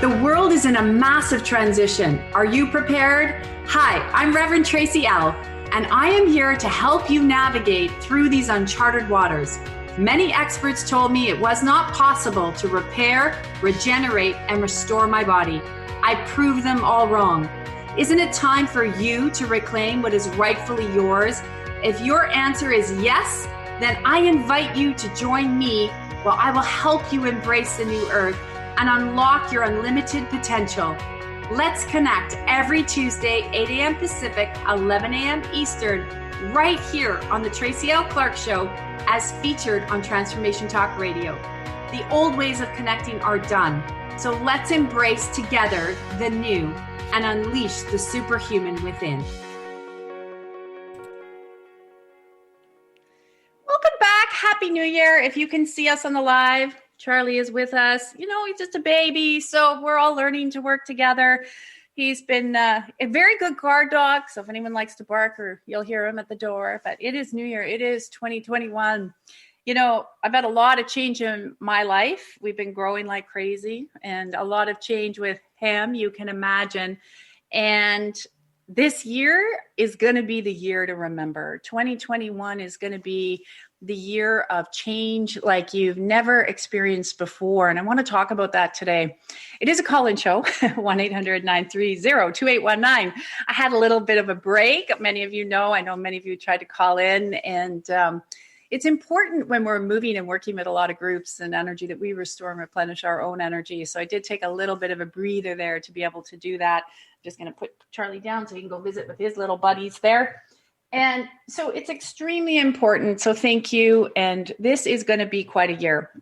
The world is in a massive transition. Are you prepared? Hi, I'm Reverend Tracy L, and I am here to help you navigate through these uncharted waters. Many experts told me it was not possible to repair, regenerate, and restore my body. I proved them all wrong. Isn't it time for you to reclaim what is rightfully yours? If your answer is yes, then I invite you to join me while I will help you embrace the new earth and unlock your unlimited potential. Let's connect every Tuesday, 8 a.m. Pacific, 11 a.m. Eastern, right here on the Tracy L. Clark Show, as featured on Transformation Talk Radio. The old ways of connecting are done, so let's embrace together the new and unleash the superhuman within. Welcome back. Happy New Year. If you can see us on the live, Charlie is with us. You know, he's just a baby, so we're all learning to work together. He's been a very good guard dog, so if anyone likes to bark, or you'll hear him at the door. But it is New Year. It is 2021. You know, I've had a lot of change in my life. We've been growing like crazy, and a lot of change with him, you can imagine. And this year is going to be the year to remember. 2021 is going to be the year of change like you've never experienced before. And I want to talk about that today. It is a call-in show, 1-800-930-2819. I had a little bit of a break. Many of you know, I know many of you tried to call in, and it's important when we're moving and working with a lot of groups and energy that we restore and replenish our own energy. So I did take a little bit of a breather there to be able to do that. I'm just going to put Charlie down so he can go visit with his little buddies there. And so it's extremely important. So thank you. And this is going to be quite a year.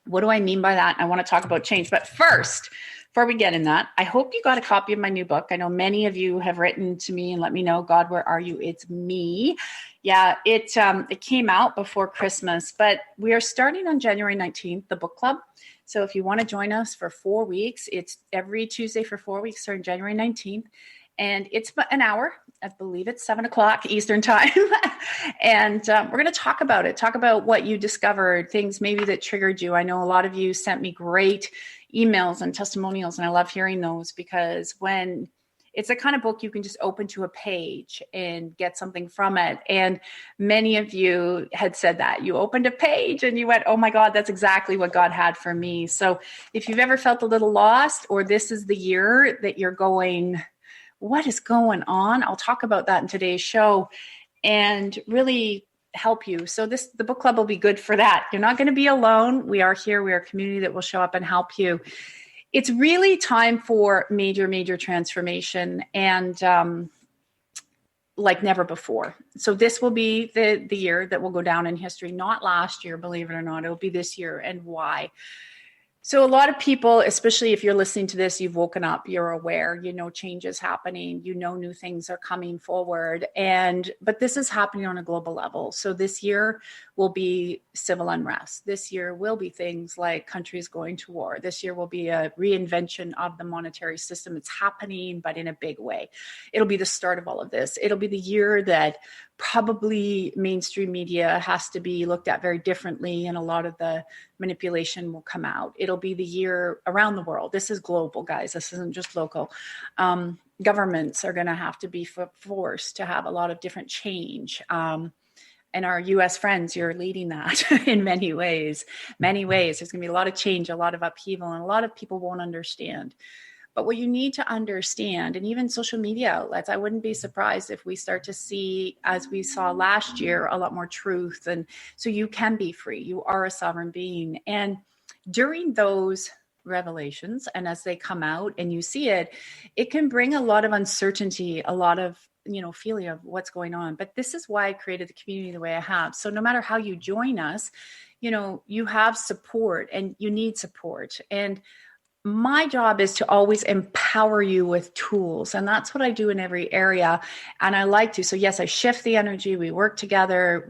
What do I mean by that? I want to talk about change. But first, before we get in that, I hope you got a copy of my new book. I know many of you have written to me and let me know, God, where are you? It's me. Yeah, it came out before Christmas, but we are starting on January 19th, the book club. So if you want to join us for 4 weeks, it's every Tuesday for 4 weeks, starting January 19th. And it's an hour. I believe it's 7:00 Eastern time. And we're going to talk about what you discovered, things maybe that triggered you. I know a lot of you sent me great emails and testimonials, and I love hearing those, because when it's the kind of book you can just open to a page and get something from it. And many of you had said that you opened a page and you went, oh my God, that's exactly what God had for me. So if you've ever felt a little lost, or this is the year that you're going, what is going on? I'll talk about that in today's show and really help you. So the book club will be good for that. You're not going to be alone. We are here. We are a community that will show up and help you. It's really time for major, major transformation, and like never before. So this will be the year that will go down in history, not last year, believe it or not. It'll be this year. And why? So a lot of people, especially if you're listening to this, you've woken up, you're aware, you know, change is happening, you know, new things are coming forward. But this is happening on a global level. So this year will be civil unrest. This year will be things like countries going to war. This year will be a reinvention of the monetary system. It's happening, but in a big way. It'll be the start of all of this. It'll be the year that probably mainstream media has to be looked at very differently, and a lot of the manipulation will come out. It'll be the year around the world. This is global, guys. This isn't just local. Governments are going to have to be forced to have a lot of different change. And our U.S. friends, you're leading that in many ways. Many ways. There's going to be a lot of change, a lot of upheaval, and a lot of people won't understand. But what you need to understand, and even social media outlets, I wouldn't be surprised if we start to see, as we saw last year, a lot more truth. And so you can be free. You are a sovereign being. And during those revelations, and as they come out and you see it, it can bring a lot of uncertainty, a lot of, you know, feeling of what's going on. But this is why I created the community the way I have. So no matter how you join us, you know, you have support and you need support. And my job is to always empower you with tools. And that's what I do in every area. And I like to. So yes, I shift the energy. We work together.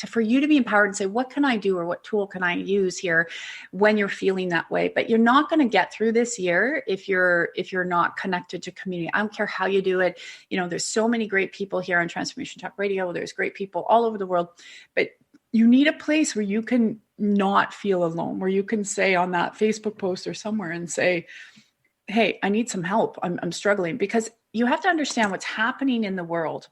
For you to be empowered and say, what can I do, or what tool can I use here when you're feeling that way? But you're not going to get through this year if you're not connected to community. I don't care how you do it. You know, there's so many great people here on Transformation Talk Radio. There's great people all over the world, but you need a place where you can not feel alone, where you can say on that Facebook post or somewhere and say, hey, I need some help. I'm struggling, because you have to understand what's happening in the world.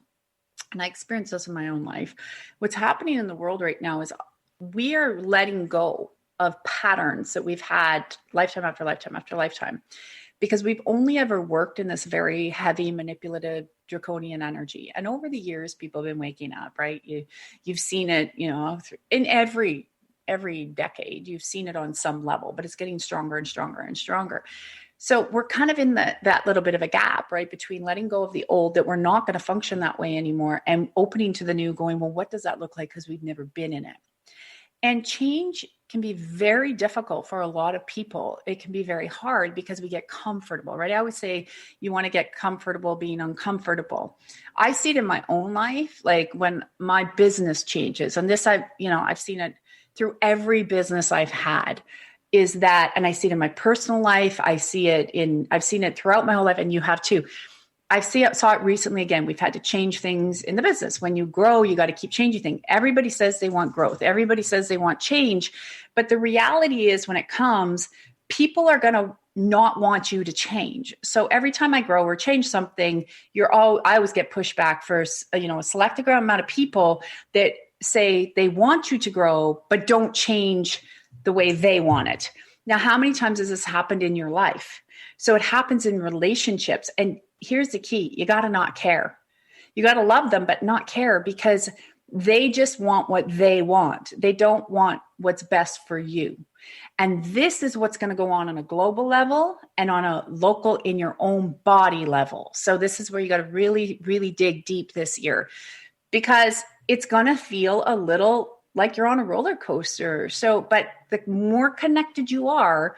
And I experienced this in my own life. What's happening in the world right now is we are letting go of patterns that we've had lifetime after lifetime after lifetime, because we've only ever worked in this very heavy, manipulative, draconian energy. And over the years, people have been waking up, right? You've seen it, in every decade, you've seen it on some level, but it's getting stronger and stronger and stronger. So we're kind of in that little bit of a gap, right, between letting go of the old, that we're not going to function that way anymore, and opening to the new, going, well, what does that look like? Because we've never been in it. And change can be very difficult for a lot of people. It can be very hard because we get comfortable, right? I always say you want to get comfortable being uncomfortable. I see it in my own life, like when my business changes, and this I've seen it through every business I've had, is that, and I see it in my personal life. I've seen it throughout my whole life, and you have too. Saw it recently again. We've had to change things in the business. When you grow, you got to keep changing things. Everybody says they want growth. Everybody says they want change. But the reality is, when it comes, people are going to not want you to change. So every time I grow or change something, I always get pushback for, a selected amount of people that say they want you to grow, but don't change the way they want it. Now, how many times has this happened in your life? So it happens in relationships. And here's the key. You got to not care. You got to love them, but not care, because they just want what they want. They don't want what's best for you. And this is what's going to go on a global level and on a local, in your own body level. So this is where you got to really, really dig deep this year, because it's going to feel a little like you're on a roller coaster. So, but the more connected you are,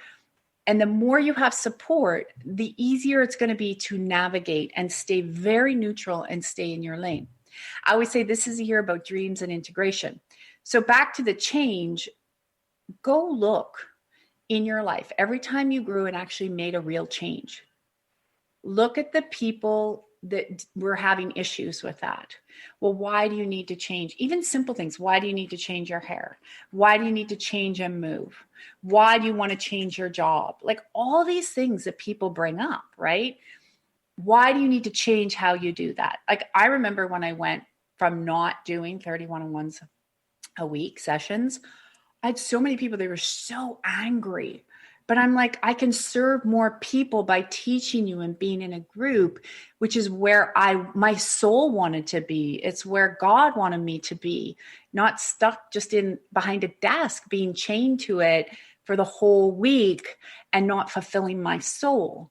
and the more you have support, the easier it's going to be to navigate and stay very neutral and stay in your lane. I always say this is a year about dreams and integration. So back to the change, go look in your life. Every time you grew and actually made a real change, look at the people that were having issues with that. Well, why do you need to change? Even simple things. Why do you need to change your hair? Why do you need to change and move? Why do you want to change your job? Like all these things that people bring up, right? Why do you need to change how you do that? Like I remember when I went from not doing 30 one-on-ones a week sessions, I had so many people, they were so angry. But I'm like, I can serve more people by teaching you and being in a group, which is where my soul wanted to be. It's where God wanted me to be, not stuck just in behind a desk, being chained to it for the whole week and not fulfilling my soul.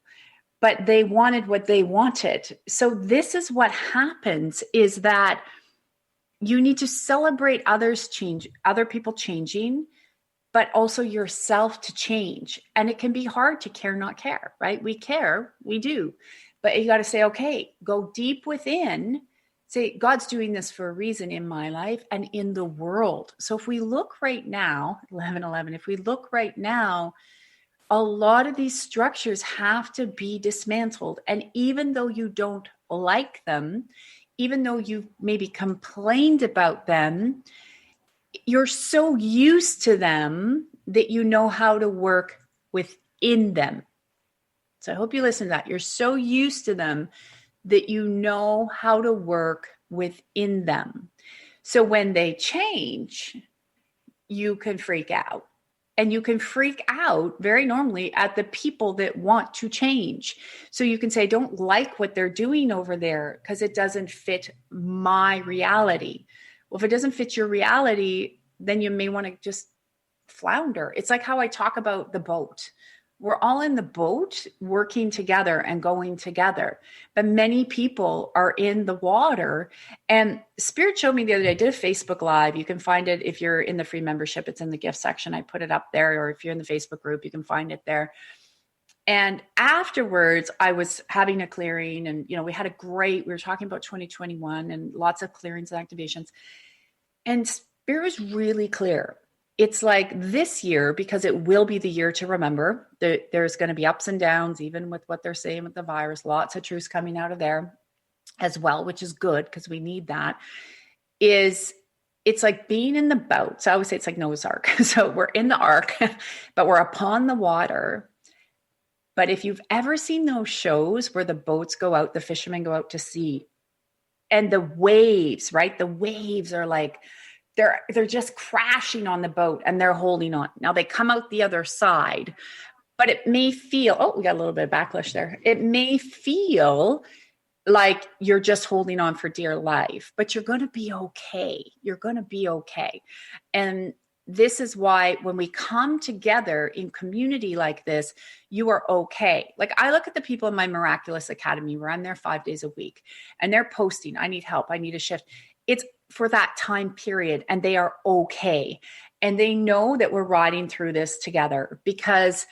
But they wanted what they wanted. So this is what happens, is that you need to celebrate other people changing, but also yourself to change. And it can be hard to care, not care, right? We care, we do. But you got to say, okay, go deep within, say, God's doing this for a reason in my life and in the world. So if we look right now, 11:11, if we look right now, a lot of these structures have to be dismantled. And even though you don't like them, even though you've maybe complained about them, you're so used to them that you know how to work within them. So I hope you listen to that. You're so used to them that you know how to work within them. So when they change, you can freak out. And you can freak out very normally at the people that want to change. So you can say, don't like what they're doing over there because it doesn't fit my reality. Well, if it doesn't fit your reality, then you may want to just flounder. It's like how I talk about the boat. We're all in the boat working together and going together. But many people are in the water. And Spirit showed me the other day, I did a Facebook Live. You can find it if you're in the free membership. It's in the gift section. I put it up there. Or if you're in the Facebook group, you can find it there. And afterwards, I was having a clearing. And, we we were talking about 2021 and lots of clearings and activations. And Spirit was really clear. It's like this year, because it will be the year to remember. There's going to be ups and downs, even with what they're saying with the virus. Lots of truths coming out of there as well, which is good because we need that. It's like being in the boat. So I always say it's like Noah's Ark. So we're in the ark, but we're upon the water. But if you've ever seen those shows where the boats go out, the fishermen go out to sea, and the waves, right? The waves are like, they're just crashing on the boat and they're holding on. Now they come out the other side, but it may feel, oh, we got a little bit of backlash there. It may feel like you're just holding on for dear life, but you're going to be okay. You're going to be okay. And this is why when we come together in community like this, you are okay. Like I look at the people in my Miraculous Academy where I'm there 5 days a week and they're posting, I need help, I need a shift. It's for that time period and they are okay. And they know that we're riding through this together because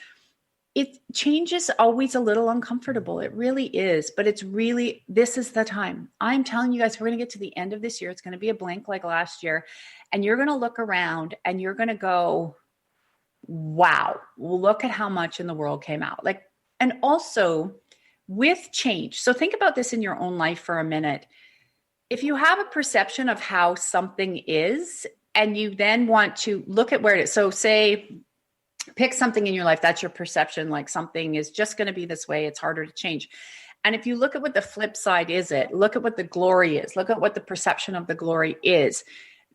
change is always a little uncomfortable. It really is, but it's really, this is the time. I'm telling you guys, we're going to get to the end of this year. It's going to be a blink like last year. And you're going to look around and you're going to go, wow, look at how much in the world came out. Like, and also with change. So think about this in your own life for a minute. If you have a perception of how something is, and you then want to look at where it is. So say, pick something in your life, that's your perception, like something is just going to be this way, it's harder to change. And if you look at what the flip side is, look at what the glory is, look at what the perception of the glory is,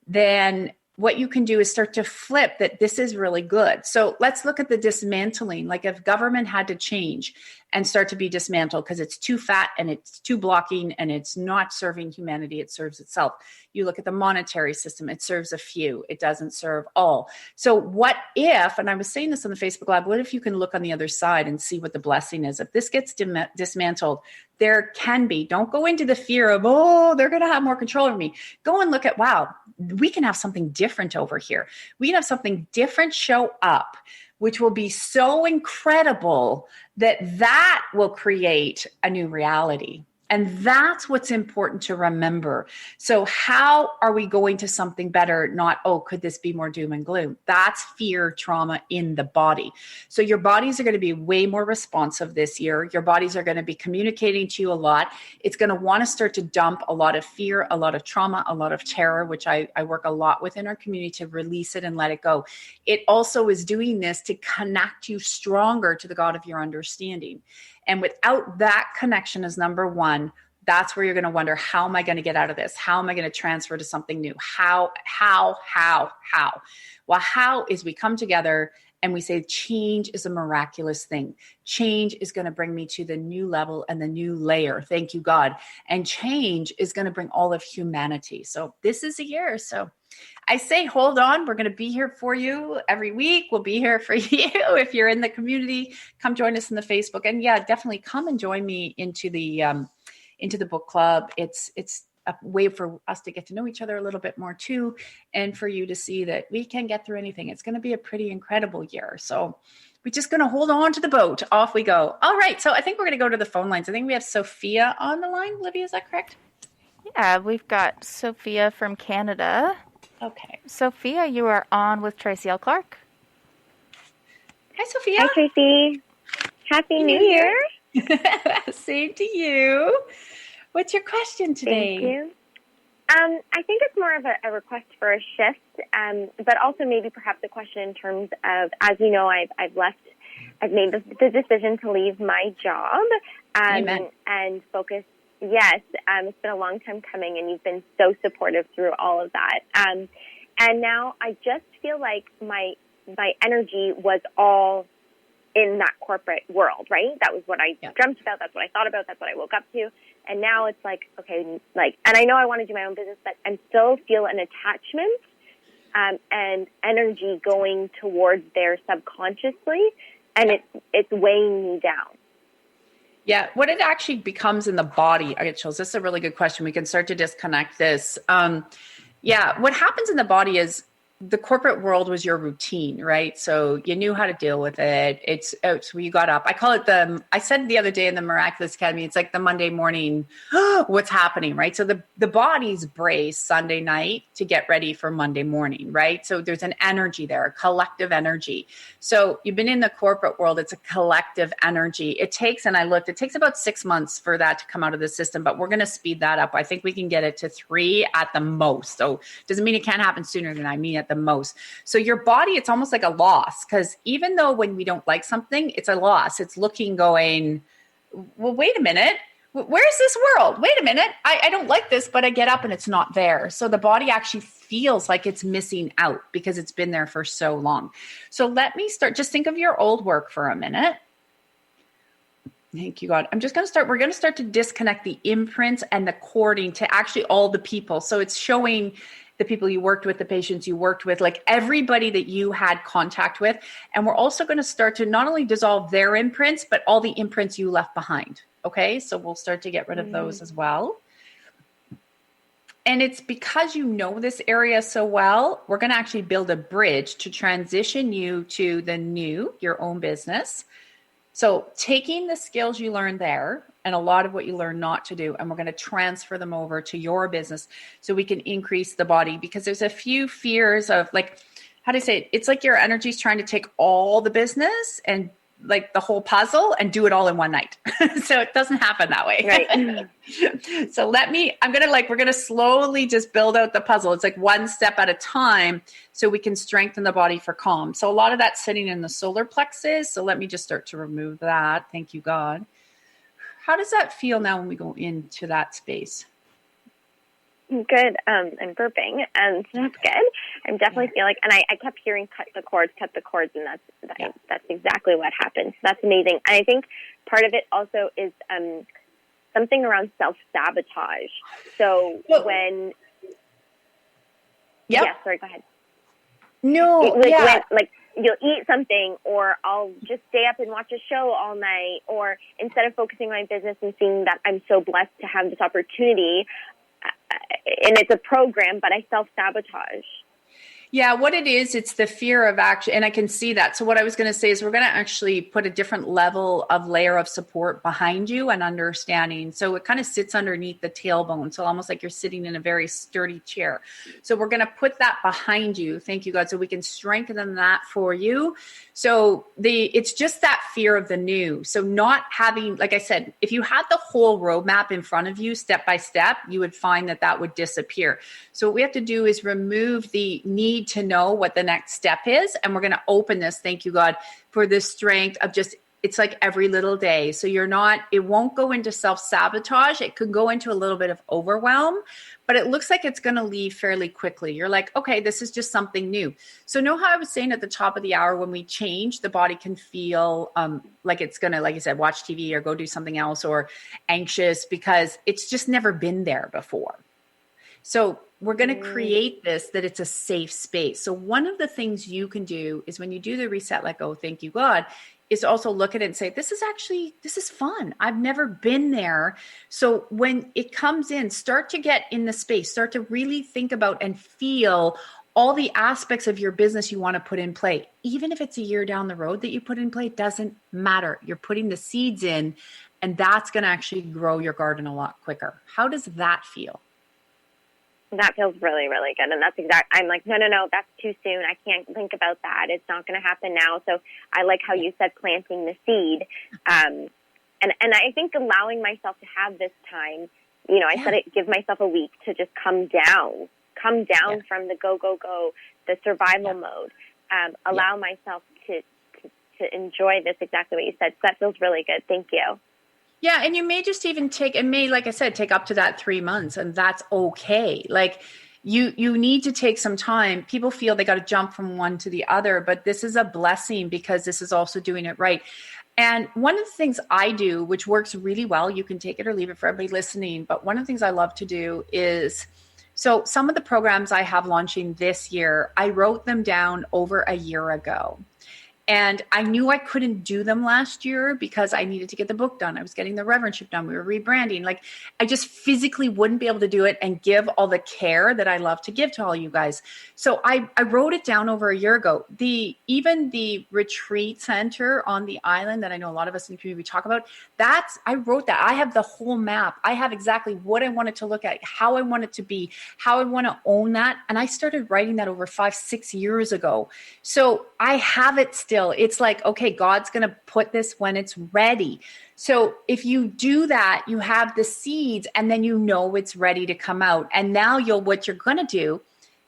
then what you can do is start to flip that this is really good. So let's look at the dismantling. Like if government had to change and start to be dismantled because it's too fat and it's too blocking and it's not serving humanity, it serves itself. You look at the monetary system, it serves a few, it doesn't serve all. So what if, and I was saying this on the Facebook Live, what if you can look on the other side and see what the blessing is? If this gets dismantled, there can be, don't go into the fear of, oh, they're going to have more control over me. Go and look at, wow, we can have something different over here. We can have something different show up, which will be so incredible that will create a new reality. And that's what's important to remember. So how are we going to something better? Not, oh, could this be more doom and gloom? That's fear, trauma in the body. So your bodies are going to be way more responsive this year. Your bodies are going to be communicating to you a lot. It's going to want to start to dump a lot of fear, a lot of trauma, a lot of terror, which I work a lot within our community to release it and let it go. It also is doing this to connect you stronger to the God of your understanding. And without that connection as number one, that's where you're going to wonder, how am I going to get out of this? How am I going to transfer to something new? How? Well, how is we come together and we say change is a miraculous thing. Change is going to bring me to the new level and the new layer. Thank you, God. And change is going to bring all of humanity. So this is a year. So I say, hold on. We're going to be here for you every week. We'll be here for you. If you're in the community, come join us in the Facebook. And yeah, definitely come and join me into the book club. It's a way for us to get to know each other a little bit more too. And for you to see that we can get through anything. It's going to be a pretty incredible year. So we're just going to hold on to the boat. Off we go. All right. So I think we're going to go to the phone lines. I think we have Sophia on the line. Olivia, is that correct? Yeah, we've got Sophia from Canada. Okay. Sophia, you are on with Tracy L. Clark. Hi, Sophia. Hi, Tracy. Happy New Year. Same to you. What's your question today? Thank you. I think it's more of a request for a shift, but also maybe perhaps a question in terms of, as you know, I've made the decision to leave my job and focus. Yes, it's been a long time coming, and you've been so supportive through all of that. And now I just feel like my energy was all in that corporate world, right? That was what I dreamt about. That's what I thought about. That's what I woke up to. And now it's like, okay, and I know I want to do my own business, but I still feel an attachment and energy going towards there subconsciously, and it's weighing me down. Yeah, what it actually becomes in the body, I get chills. This is a really good question. We can start to disconnect this. What happens in the body is the corporate world was your routine, right? So you knew how to deal with it. It's where you got up. I call it I said the other day in the Miraculous Academy, it's like the Monday morning, what's happening, right? So the body's brace Sunday night to get ready for Monday morning, right? So there's an energy there, a collective energy. So you've been in the corporate world. It's a collective energy. It takes about 6 months for that to come out of the system, but we're going to speed that up. I think we can get it to 3 at the most. So doesn't mean it can't happen sooner than I mean it the most. So your body, it's almost like a loss, because even though when we don't like something, it's a loss. It's looking, going, well, wait a minute. Where's this world? Wait a minute. I don't like this, but I get up and it's not there. So the body actually feels like it's missing out because it's been there for so long. So let me start. Just think of your old work for a minute. Thank you, God. I'm just going to start. We're going to start to disconnect the imprints and the cording to actually all the people. So it's showing the people you worked with, the patients you worked with, like everybody that you had contact with. And we're also going to start to not only dissolve their imprints, but all the imprints you left behind. Okay. So we'll start to get rid of those as well. And it's because you know this area so well, we're going to actually build a bridge to transition you to the new, your own business. So taking the skills you learned there and a lot of what you learned not to do, and we're going to transfer them over to your business so we can increase the body, because there's a few fears of, like, how do I say it? It's like your energy is trying to take all the business and like the whole puzzle and do it all in one night. So it doesn't happen that way. Right. So we're going to slowly just build out the puzzle. It's like one step at a time so we can strengthen the body for calm. So a lot of that's sitting in the solar plexus. So let me just start to remove that. Thank you, God. How does that feel now when we go into that space? Good. I'm burping, and that's good. I'm definitely feeling like, and I kept hearing cut the cords, and that's exactly what happened. So that's amazing. And I think part of it also is something around self-sabotage. So when... Yep. Yeah, sorry, go ahead. No, when you'll eat something, or I'll just stay up and watch a show all night, or instead of focusing on my business and seeing that I'm so blessed to have this opportunity, and it's a program, but I self-sabotage. Yeah, what it is, it's the fear of action. And I can see that. So what I was going to say is we're going to actually put a different level of layer of support behind you and understanding. So it kind of sits underneath the tailbone. So almost like you're sitting in a very sturdy chair. So we're going to put that behind you. Thank you, God. So we can strengthen that for you. So it's just that fear of the new. So not having, like I said, if you had the whole roadmap in front of you, step by step, you would find that would disappear. So what we have to do is remove the need to know what the next step is. And we're going to open this, thank you, God, for this strength of just, it's like every little day. So it won't go into self-sabotage. It could go into a little bit of overwhelm, but it looks like it's going to leave fairly quickly. You're like, okay, this is just something new. So know how I was saying at the top of the hour, when we change, the body can feel like it's going to, like I said, watch TV or go do something else, or anxious because it's just never been there before. So we're going to create this, that it's a safe space. So one of the things you can do is when you do the reset, let go, thank you, God, is also look at it and say, this is fun. I've never been there. So when it comes in, start to get in the space, start to really think about and feel all the aspects of your business you want to put in play. Even if it's a year down the road that you put in play, it doesn't matter. You're putting the seeds in, and that's going to actually grow your garden a lot quicker. How does that feel? That feels really, really good. And I'm like, no, that's too soon. I can't think about that. It's not going to happen now. So I like how you said planting the seed. And I think allowing myself to have this time, I said it, give myself a week to just come down from the go, the survival mode, allow myself to enjoy this, exactly what you said. So that feels really good. Thank you. Yeah. And you may just even like I said, take up to that 3 months, and that's okay. Like you need to take some time. People feel they got to jump from one to the other, but this is a blessing because this is also doing it right. And one of the things I do, which works really well, you can take it or leave it for everybody listening, but one of the things I love to do is, so some of the programs I have launching this year, I wrote them down over a year ago. And I knew I couldn't do them last year because I needed to get the book done. I was getting the reverendship done. We were rebranding. Like, I just physically wouldn't be able to do it and give all the care that I love to give to all you guys. So I wrote it down over a year ago. Even the retreat center on the island that I know a lot of us in the community talk about, I wrote that. I have the whole map. I have exactly what I want it to look at, how I want it to be, how I want to own that. And I started writing that over 5-6 years ago. So I have it still. It's like, okay, God's going to put this when it's ready. So if you do that, you have the seeds, and then it's ready to come out. And now what you're going to do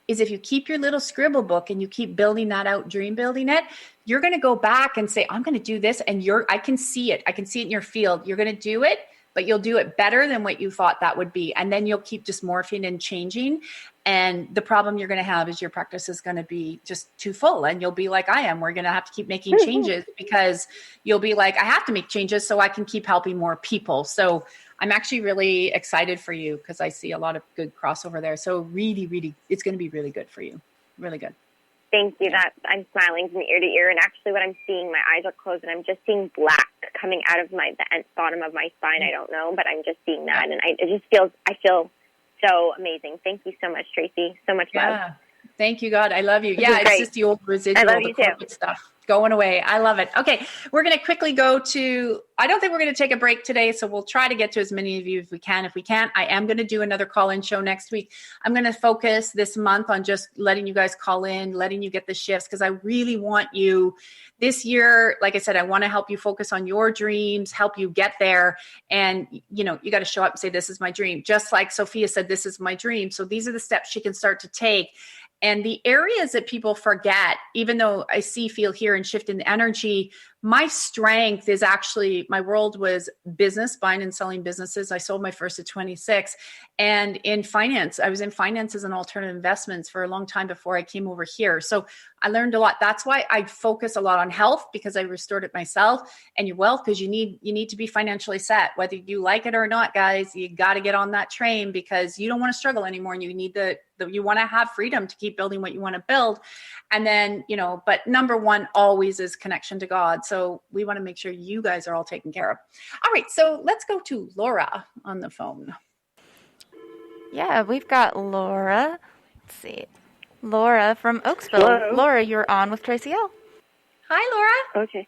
is if you keep your little scribble book and you keep building that out, dream building it, you're going to go back and say, I'm going to do this. And I can see it. I can see it in your field. You're going to do it, but you'll do it better than what you thought that would be. And then you'll keep just morphing and changing. And the problem you're going to have is your practice is going to be just too full. And you'll be like I am. We're going to have to keep making changes because you'll be like, I have to make changes so I can keep helping more people. So I'm actually really excited for you because I see a lot of good crossover there. So really, really, it's going to be really good for you. Really good. Thank you. I'm smiling from ear to ear. And actually what I'm seeing, my eyes are closed and I'm just seeing black coming out of the bottom of my spine. I don't know, but I'm just seeing that. And I feel so amazing. Thank you so much, Tracy. So much love. Thank you, God. I love you. Yeah, it's just the old residual, the corporate stuff going away. I love it. Okay, we're going to quickly go to, I don't think we're going to take a break today, so we'll try to get to as many of you as we can. If we can't, I am going to do another call-in show next week. I'm going to focus this month on just letting you guys call in, letting you get the shifts, because I really want you this year. Like I said, I want to help you focus on your dreams, help you get there. And, you got to show up and say, this is my dream. Just like Sophia said, this is my dream. So these are the steps she can start to take. And the areas that people forget, even though I see, feel, hear, and shift in the energy, my strength is actually, my world was business, buying and selling businesses. I sold my first at 26. And in finance, I was in finances and alternative investments for a long time before I came over here. So I learned a lot. That's why I focus a lot on health, because I restored it myself, and your wealth, because you need to be financially set, whether you like it or not, guys. You got to get on that train because you don't want to struggle anymore, and you need you want to have freedom to keep building what you want to build. And then, but number one always is connection to God. So we want to make sure you guys are all taken care of. All right. So let's go to Laura on the phone. Yeah, we've got Laura. Let's see. Laura from Oaksville. Hello. Laura, you're on with Tracy L. Hi, Laura. Okay.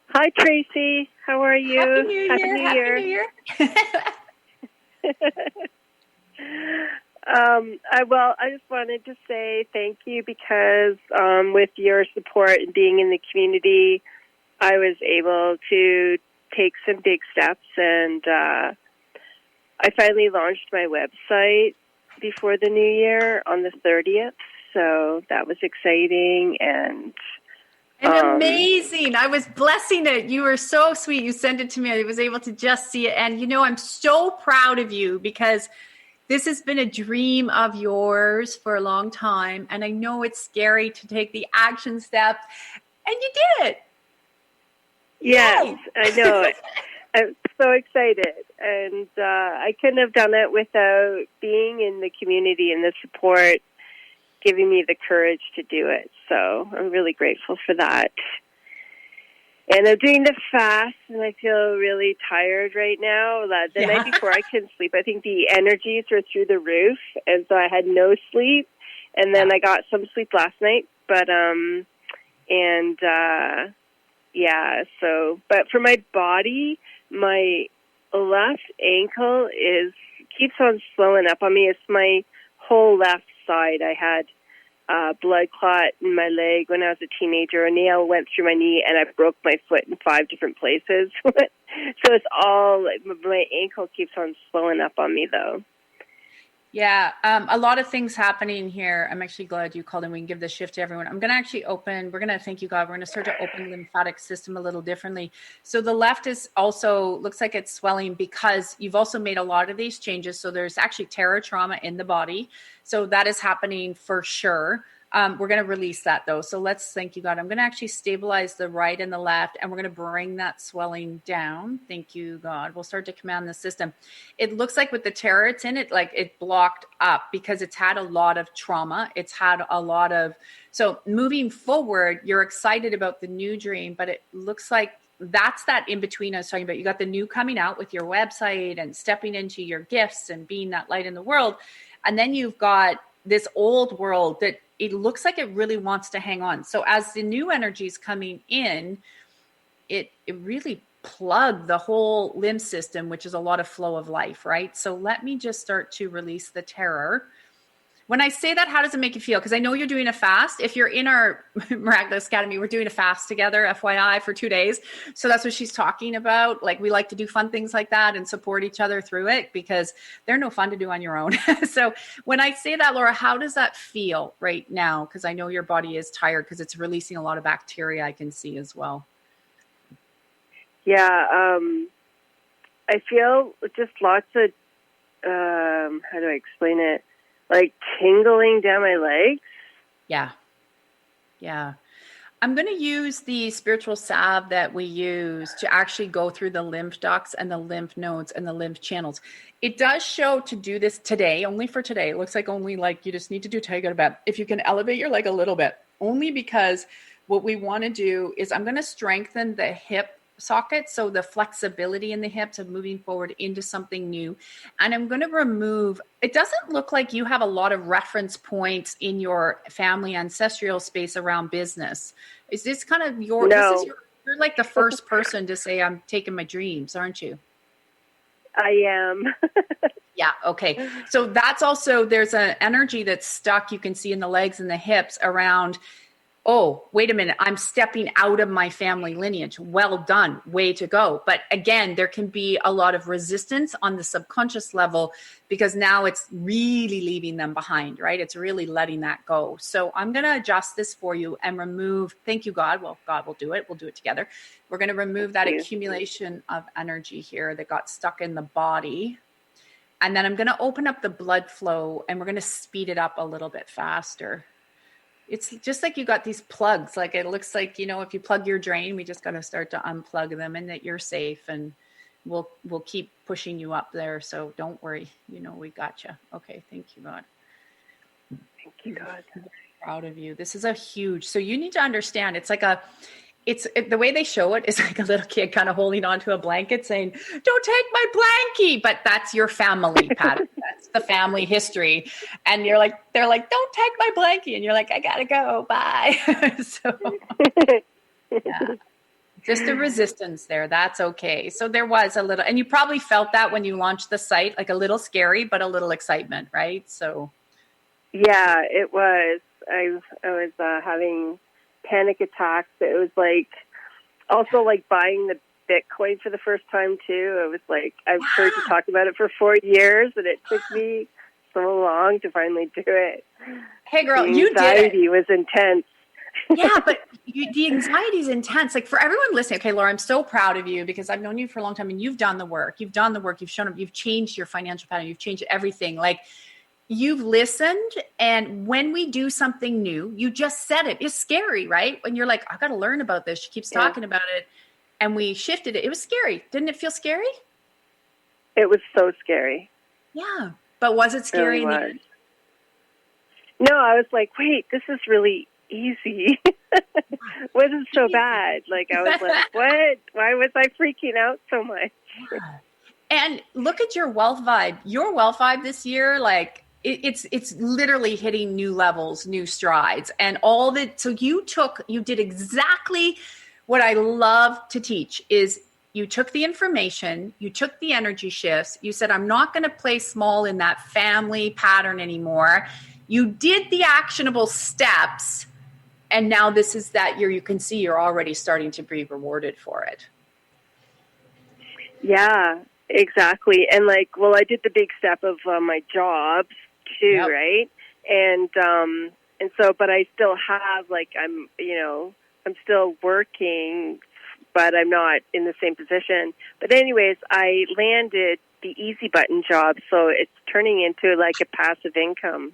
Hi, Tracy. How are you? Happy New Year. Happy New Year. I just wanted to say thank you because with your support and being in the community, I was able to take some big steps, and I finally launched my website before the new year on the 30th, so that was exciting and amazing. I was blessing it. You were so sweet. You sent it to me. I was able to just see it. And, I'm so proud of you because this has been a dream of yours for a long time. And I know it's scary to take the action steps. And you did it. Yes, Yay. I know. I'm so excited. And I couldn't have done it without being in the community and the support giving me the courage to do it. So I'm really grateful for that. And I'm doing the fast, and I feel really tired right now. The night before I couldn't sleep. I think the energies were through the roof, and so I had no sleep. And then I got some sleep last night, but but for my body, my left ankle keeps on swelling up on me. It's my whole left side. I had blood clot in my leg when I was a teenager. A nail went through my knee, and I broke my foot in 5 different places. So it's all, my ankle keeps on swelling up on me, though. Yeah, a lot of things happening here. I'm actually glad you called in. We can give this shift to everyone. I'm going to actually we're going to thank you, God. We're going to start to open the lymphatic system a little differently. So the left is also, looks like it's swelling because you've also made a lot of these changes. So there's actually terror trauma in the body. So that is happening for sure. We're going to release that though. So let's thank you, God. I'm going to actually stabilize the right and the left, and we're going to bring that swelling down. Thank you, God. We'll start to command the system. It looks like with the terror it's in it, like it blocked up because it's had a lot of trauma. It's had a lot of, so moving forward, you're excited about the new dream, but it looks like that's that in between I was talking about. You got the new coming out with your website and stepping into your gifts and being that light in the world. And then you've got this old world that it looks like it really wants to hang on. So as the new energy is coming in, it really plugged the whole limb system, which is a lot of flow of life, right? So let me just start to release the terror. When I say that, how does it make you feel? Because I know you're doing a fast. If you're in our Miraculous Academy, we're doing a fast together, FYI, for 2 days. So that's what she's talking about. Like, we like to do fun things like that and support each other through it, because they're no fun to do on your own. So when I say that, Laura, how does that feel right now? Because I know your body is tired because it's releasing a lot of bacteria, I can see as well. Yeah, I feel just lots of, how do I explain it? Like tingling down my legs. Yeah. Yeah. I'm going to use the spiritual salve that we use to actually go through the lymph ducts and the lymph nodes and the lymph channels. It does show to do this today, only for today. It looks like only like you just need to do till you go to bed. If you can elevate your leg a little bit, only because what we want to do is I'm going to strengthen the hip socket, so the flexibility in the hips of moving forward into something new. And I'm going to remove, it doesn't look like you have a lot of reference points in your family ancestral space around business. Is this kind of your, No. this is you're like the first person to say, I'm taking my dreams, aren't you? I am. Yeah. Okay. So that's also, there's an energy that's stuck. You can see in the legs and the hips around, oh, wait a minute, I'm stepping out of my family lineage. Well done. Way to go. But again, there can be a lot of resistance on the subconscious level because now it's really leaving them behind, right? It's really letting that go. So I'm going to adjust this for you and remove, thank you, God. Well, God will do it. We'll do it together. We're going to remove that accumulation of energy here that got stuck in the body. And then I'm going to open up the blood flow and we're going to speed it up a little bit faster. It's just like you got these plugs. Like it looks like, if you plug your drain, we just got to start to unplug them and that you're safe and we'll keep pushing you up there. So don't worry. We got you. Okay. Thank you, God. Thank you, God. I'm proud of you. This is a huge, so you need to understand it's like the way they show it is like a little kid kind of holding onto a blanket saying, don't take my blankie, but that's your family pattern. That's the family history. And they're like, don't take my blankie. And you're like, I gotta go. Bye. So yeah, just a resistance there. That's okay. So there was a little, and you probably felt that when you launched the site, like a little scary, but a little excitement, right? So. Yeah, it was. I was having panic attacks. It was like also like buying the Bitcoin for the first time too. It was like I've heard you talk about it for 4 years, and it took me so long to finally do it. Hey, girl, the you did it. anxiety was intense. Yeah, but the anxiety is intense. Like for everyone listening, okay, Laura, I'm so proud of you because I've known you for a long time, and you've done the work. You've shown up. You've changed your financial pattern. You've changed everything. Like. You've listened, and when we do something new, you just said it. It's scary, right? When you're like, I got to learn about this. She keeps talking about it, and we shifted it. It was scary. Didn't it feel scary? It was so scary. Yeah. But was it scary? It really was. No, I was like, wait, this is really easy. Wasn't so bad. Like, I was like, what? Why was I freaking out so much? Yeah. And look at your wealth vibe. Your wealth vibe this year, like, it's literally hitting new levels, new strides, and all that. So you did exactly what I love to teach is you took the information, you took the energy shifts. You said, I'm not going to play small in that family pattern anymore. You did the actionable steps. And now this is that year you can see you're already starting to be rewarded for it. Yeah, exactly. And I did the big step of my jobs too, yep. Right? And so, but I still have I'm still working, but I'm not in the same position. But anyways, I landed the easy button job, so it's turning into like a passive income.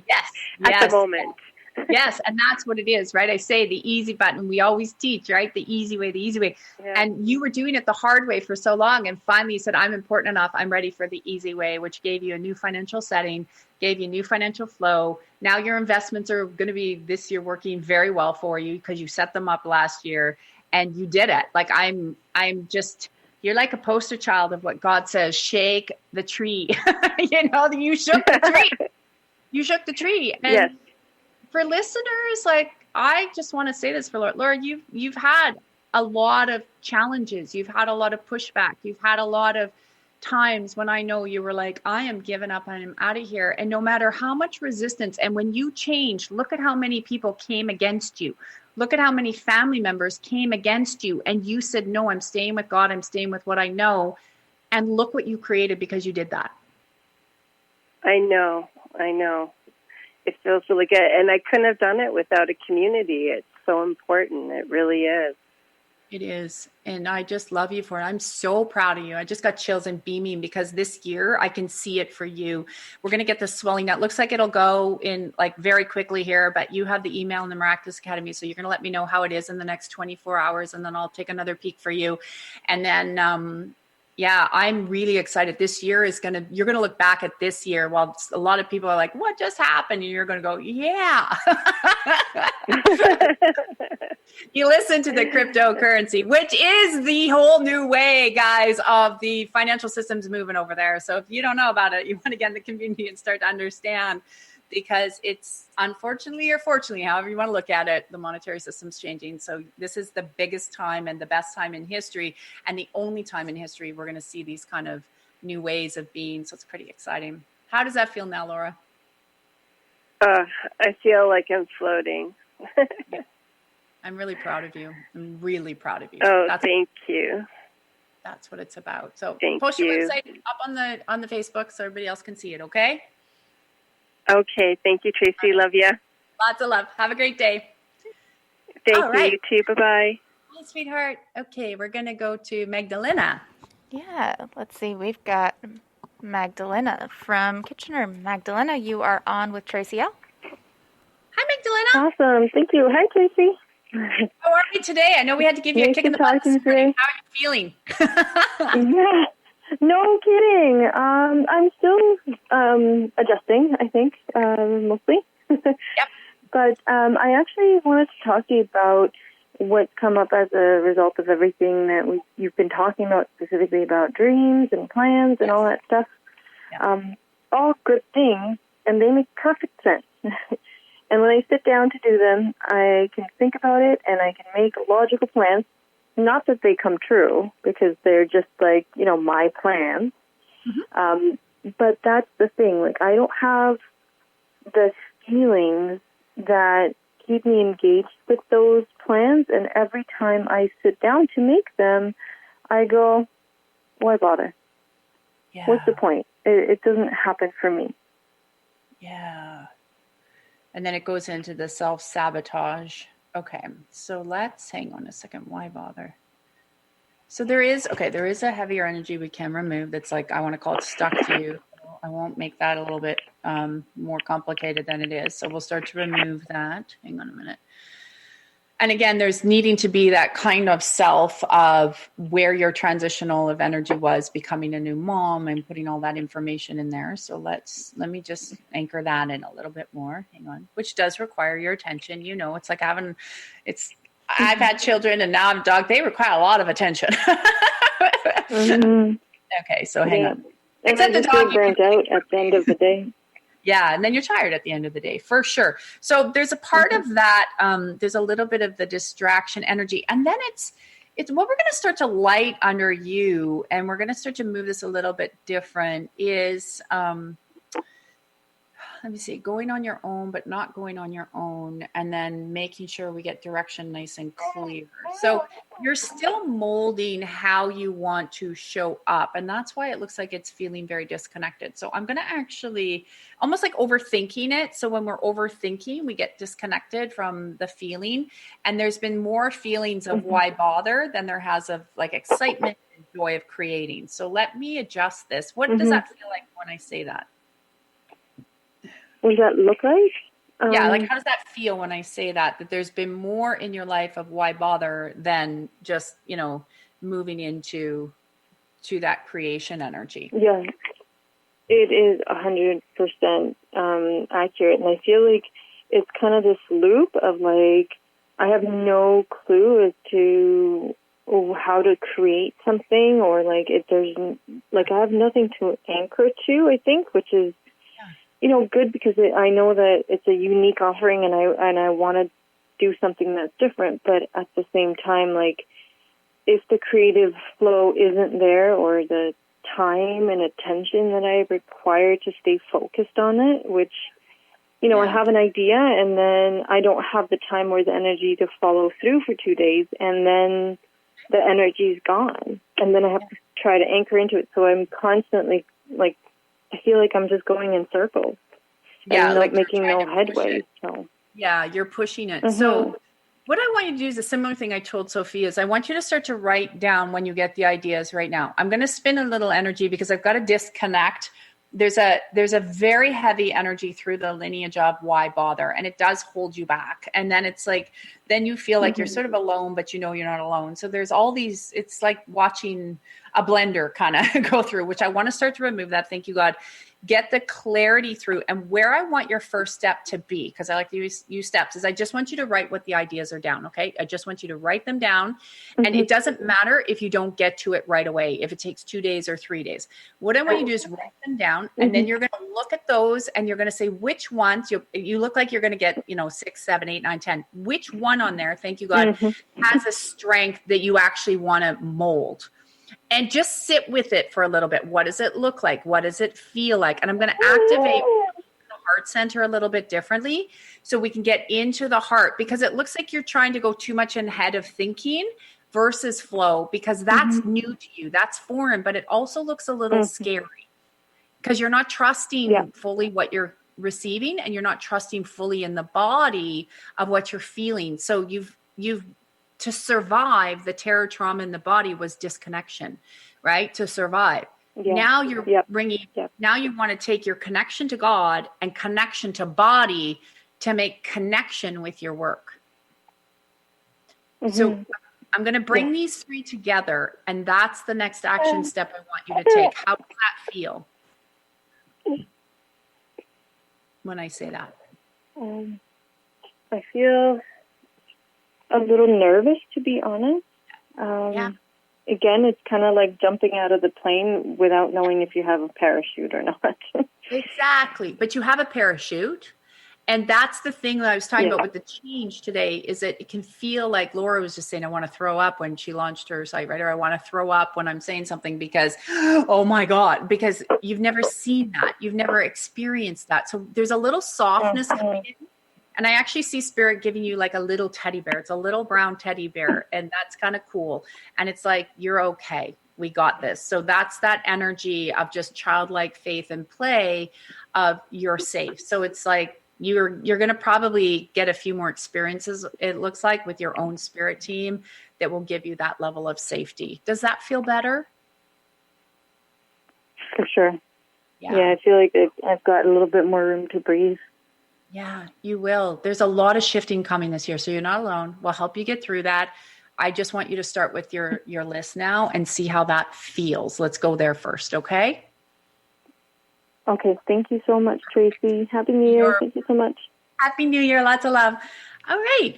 Yes. At the moment. Yes, and that's what it is, right? I say the easy button. We always teach, right? The easy way. Yeah. And you were doing it the hard way for so long. And finally you said, I'm important enough. I'm ready for the easy way, which gave you a new financial setting, gave you new financial flow. Now your investments are going to be this year working very well for you because you set them up last year and you did it. Like you're like a poster child of what God says, shake the tree. You shook the tree. You shook the tree. And yes. For listeners, I just want to say this for Laura, you've had a lot of challenges. You've had a lot of pushback. You've had a lot of times when I know you were like, I am giving up, I'm out of here. And no matter how much resistance, and when you changed, look at how many people came against you. Look at how many family members came against you. And you said, no, I'm staying with God. I'm staying with what I know. And look what you created because you did that. I know. It feels really good. And I couldn't have done it without a community. It's so important. It really is. It is. And I just love you for it. I'm so proud of you. I just got chills and beaming because this year I can see it for you. We're going to get this swelling. That looks like it'll go in like very quickly here, but you have the email in the Miraculous Academy. So you're going to let me know how it is in the next 24 hours. And then I'll take another peek for you. And then, yeah, I'm really excited. This year you're going to look back at this year while a lot of people are like, what just happened? And you're going to go, yeah. You listen to the cryptocurrency, which is the whole new way, guys, of the financial systems moving over there. So if you don't know about it, you want to get in the community and start to understand, because it's unfortunately or fortunately, however you want to look at it, the monetary system's changing. So this is the biggest time and the best time in history, and the only time in history we're going to see these kind of new ways of being. So it's pretty exciting. How does that feel now, Laura? I feel like I'm floating. Yeah. I'm really proud of you. I'm really proud of you. Oh, thank you. That's what it's about. So post your website up on the Facebook so everybody else can see it, okay? Okay. Thank you, Tracy. Love you. Lots of love. Have a great day. Thank you. You too. Bye-bye. Hi, sweetheart. Okay, we're going to go to Magdalena. Yeah, let's see. We've got Magdalena from Kitchener. Magdalena, you are on with Tracy L. Hi, Magdalena. Awesome. Thank you. Hi, Tracy. How are you today? I know we had to give you a kick in the butt this morning. How are you feeling? Yeah, no kidding. I'm still adjusting, I think, mostly. Yep. But I actually wanted to talk to you about what's come up as a result of everything that you've been talking about, specifically about dreams and plans and all that stuff. Yep. All good things, and they make perfect sense. And when I sit down to do them, I can think about it and I can make logical plans. Not that they come true, because they're just like, my plans. Mm-hmm. But that's the thing. Like, I don't have the feelings that keep me engaged with those plans. And every time I sit down to make them, I go, why bother? Yeah. What's the point? It doesn't happen for me. Yeah. And then it goes into the self-sabotage. Okay, so let's hang on a second. Why bother? So there is a heavier energy we can remove that's like, I want to call it stuck to you. I won't make that a little bit more complicated than it is. So we'll start to remove that. Hang on a minute. And again, there's needing to be that kind of self of where your transitional of energy was, becoming a new mom and putting all that information in there. So let me just anchor that in a little bit more. Hang on, which does require your attention. It's like I've had children and now I'm a dog. They require a lot of attention. Mm-hmm. Okay, so hang on. And except the dog, burnt out at the end of the day. Yeah, and then you're tired at the end of the day, for sure. So there's a part of that, there's a little bit of the distraction energy. And then it's what we're going to start to light under you, and we're going to start to move this a little bit different, is, let me see, going on your own, but not going on your own, and then making sure we get direction nice and clear. So you're still molding how you want to show up. And that's why it looks like it's feeling very disconnected. So I'm going to actually almost like overthinking it. So when we're overthinking, we get disconnected from the feeling. And there's been more feelings of why bother than there has of like excitement and joy of creating. So let me adjust this. What does that feel like when I say that? What does that look like? Yeah, like how does that feel when I say that there's been more in your life of why bother than just, moving into that creation energy? Yeah, it is 100% accurate. And I feel like it's kind of this loop of like, I have no clue as to how to create something, or like I have nothing to anchor to, I think, which is, good, because I know that it's a unique offering and I want to do something that's different. But at the same time, like, if the creative flow isn't there, or the time and attention that I require to stay focused on it, which, I have an idea and then I don't have the time or the energy to follow through for 2 days, and then the energy's gone. And then I have to try to anchor into it. So I'm constantly, I feel like I'm just going in circles. Yeah, and making no headway. So. Yeah, you're pushing it. Mm-hmm. So what I want you to do is a similar thing I told Sophie is I want you to start to write down when you get the ideas right now. I'm going to spin a little energy because I've got to disconnect. There's a very heavy energy through the lineage of why bother, and it does hold you back. And then it's then you feel like you're sort of alone, but you're not alone. So there's all these, it's like watching a blender kind of go through, which I want to start to remove that. Thank you, God. Get the clarity through. And where I want your first step to be, because I like to use steps, is I just want you to write what the ideas are down. Okay. I just want you to write them down. And it doesn't matter if you don't get to it right away, if it takes 2 days or 3 days. What I want you to do is write them down. And then you're going to look at those and you're going to say which ones you look like you're going to get, 6, 7, 8, 9, 10. Which one on there, thank you, God, has a strength that you actually want to mold. And just sit with it for a little bit. What does it look like? What does it feel like? And I'm going to activate the heart center a little bit differently so we can get into the heart, because it looks like you're trying to go too much ahead of thinking versus flow, because that's new to you. That's foreign, but it also looks a little scary because you're not trusting fully what you're receiving, and you're not trusting fully in the body of what you're feeling. So you've to survive the terror trauma in the body was disconnection, right? To survive. Yeah. Now you're bringing, now you want to take your connection to God and connection to body to make connection with your work. So I'm going to bring these three together, and that's the next action step I want you to take. How does that feel when I say that? I feel a little nervous, to be honest. Again, it's kind of like jumping out of the plane without knowing if you have a parachute or not. Exactly. But you have a parachute. And that's the thing that I was talking about with the change today, is that it can feel like Laura was just saying, I want to throw up when she launched her site, right? Or I want to throw up when I'm saying something because, oh my God, because you've never seen that. You've never experienced that. So there's a little softness coming in. And I actually see Spirit giving you like a little teddy bear. It's a little brown teddy bear. And that's kind of cool. And it's like, you're okay. We got this. So that's that energy of just childlike faith and play of you're safe. So it's like you're going to probably get a few more experiences, it looks like, with your own spirit team that will give you that level of safety. Does that feel better? For sure. Yeah, I feel like I've got a little bit more room to breathe. Yeah, you will. There's a lot of shifting coming this year, so you're not alone. We'll help you get through that. I just want you to start with your list now and see how that feels. Let's go there first, okay? Okay, thank you so much, Tracy. Happy New Year. Thank you so much. Happy New Year. Lots of love. All right,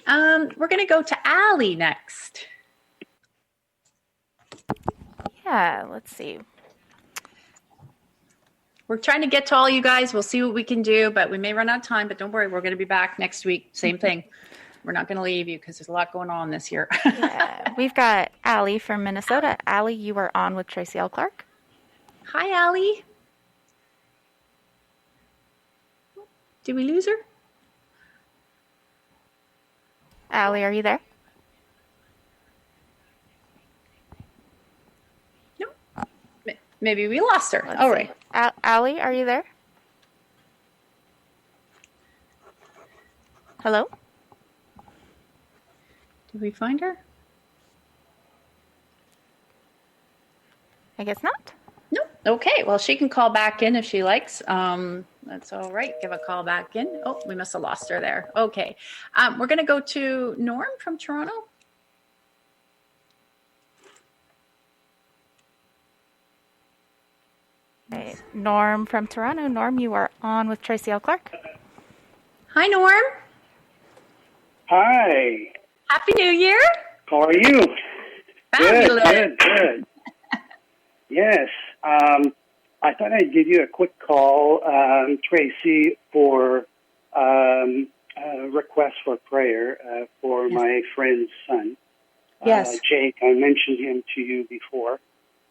we're going to go to Allie next. Yeah, let's see. We're trying to get to all you guys. We'll see what we can do, but we may run out of time. But don't worry, we're going to be back next week. Same thing. We're not going to leave you because there's a lot going on this year. Yeah. We've got Allie from Minnesota. Allie, you are on with Tracy L. Clark. Hi, Allie. Did we lose her? Allie, are you there? No. Maybe we lost her. All right. Allie, are you there? Hello? Did we find her? I guess not. No. Okay. Well, she can call back in if she likes. That's all right. Give a call back in. Oh, we must have lost her there. Okay. We're going to go to Norm from Toronto. Okay. Norm from Toronto. Norm, you are on with Tracy L. Clark. Hi, Norm. Hi. Happy New Year. How are you? Fabulous. Good. Yes. I thought I'd give you a quick call, Tracy, for a request for prayer for my friend's son. Yes. Jake. I mentioned him to you before.